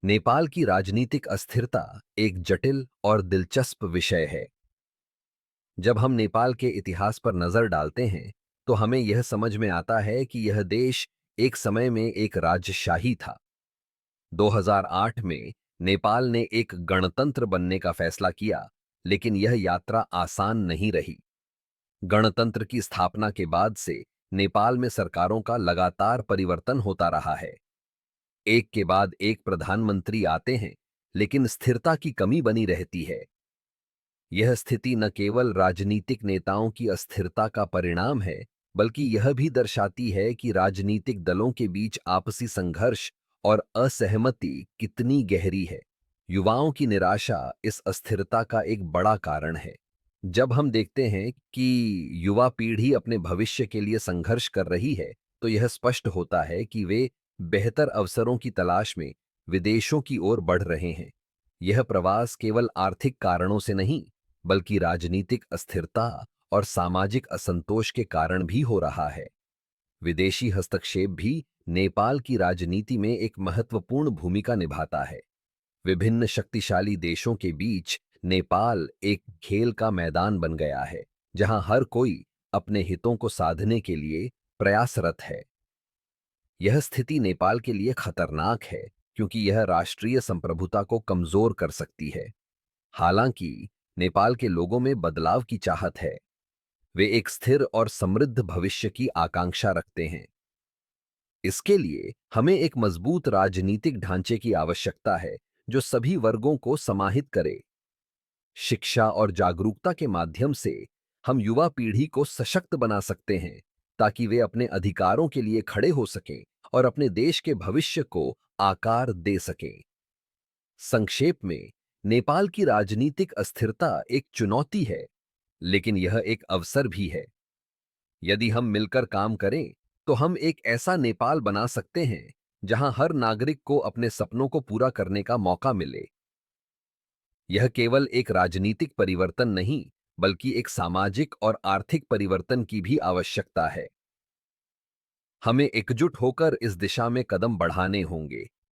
नेपाल की राजनीतिक अस्थिरता एक जटिल और दिलचस्प विषय है। जब हम नेपाल के इतिहास पर नजर डालते हैं, तो हमें यह समझ में आता है कि यह देश एक समय में एक राजशाही था। 2008 में नेपाल ने एक गणतंत्र बनने का फैसला किया, लेकिन यह यात्रा आसान नहीं रही। गणतंत्र की स्थापना के बाद से नेपाल में सरकारों का लगातार परिवर्तन होता रहा है। एक के बाद एक प्रधानमंत्री आते हैं, लेकिन स्थिरता की कमी बनी रहती है। यह स्थिति न केवल राजनीतिक नेताओं की अस्थिरता का परिणाम है, बल्कि यह भी दर्शाती है कि राजनीतिक दलों के बीच आपसी संघर्ष और असहमति कितनी गहरी है। युवाओं की निराशा इस अस्थिरता का एक बड़ा कारण है। जब हम देखते हैं कि युवा पीढ़ी अपने भविष्य के लिए संघर्ष कर रही है, तो यह स्पष्ट होता है कि वे बेहतर अवसरों की तलाश में विदेशों की ओर बढ़ रहे हैं। यह प्रवास केवल आर्थिक कारणों से नहीं, बल्कि राजनीतिक अस्थिरता और सामाजिक असंतोष के कारण भी हो रहा है। विदेशी हस्तक्षेप भी नेपाल की राजनीति में एक महत्वपूर्ण भूमिका निभाता है। विभिन्न शक्तिशाली देशों के बीच नेपाल एक खेल का मैदान बन गया है, जहां हर कोई अपने हितों को साधने के लिए प्रयासरत है। यह स्थिति नेपाल के लिए खतरनाक है, क्योंकि यह राष्ट्रीय संप्रभुता को कमजोर कर सकती है। हालांकि नेपाल के लोगों में बदलाव की चाहत है। वे एक स्थिर और समृद्ध भविष्य की आकांक्षा रखते हैं। इसके लिए हमें एक मजबूत राजनीतिक ढांचे की आवश्यकता है, जो सभी वर्गों को समाहित करे। शिक्षा और जागरूकता के माध्यम से हम युवा पीढ़ी को सशक्त बना सकते हैं, ताकि वे अपने अधिकारों के लिए खड़े हो सकें और अपने देश के भविष्य को आकार दे सकें। संक्षेप में, नेपाल की राजनीतिक अस्थिरता एक चुनौती है, लेकिन यह एक अवसर भी है। यदि हम मिलकर काम करें, तो हम एक ऐसा नेपाल बना सकते हैं जहां हर नागरिक को अपने सपनों को पूरा करने का मौका मिले। यह केवल एक राजनीतिक परिवर्तन नहीं, बल्कि एक सामाजिक और आर्थिक परिवर्तन की भी आवश्यकता है। हमें एकजुट होकर इस दिशा में कदम बढ़ाने होंगे।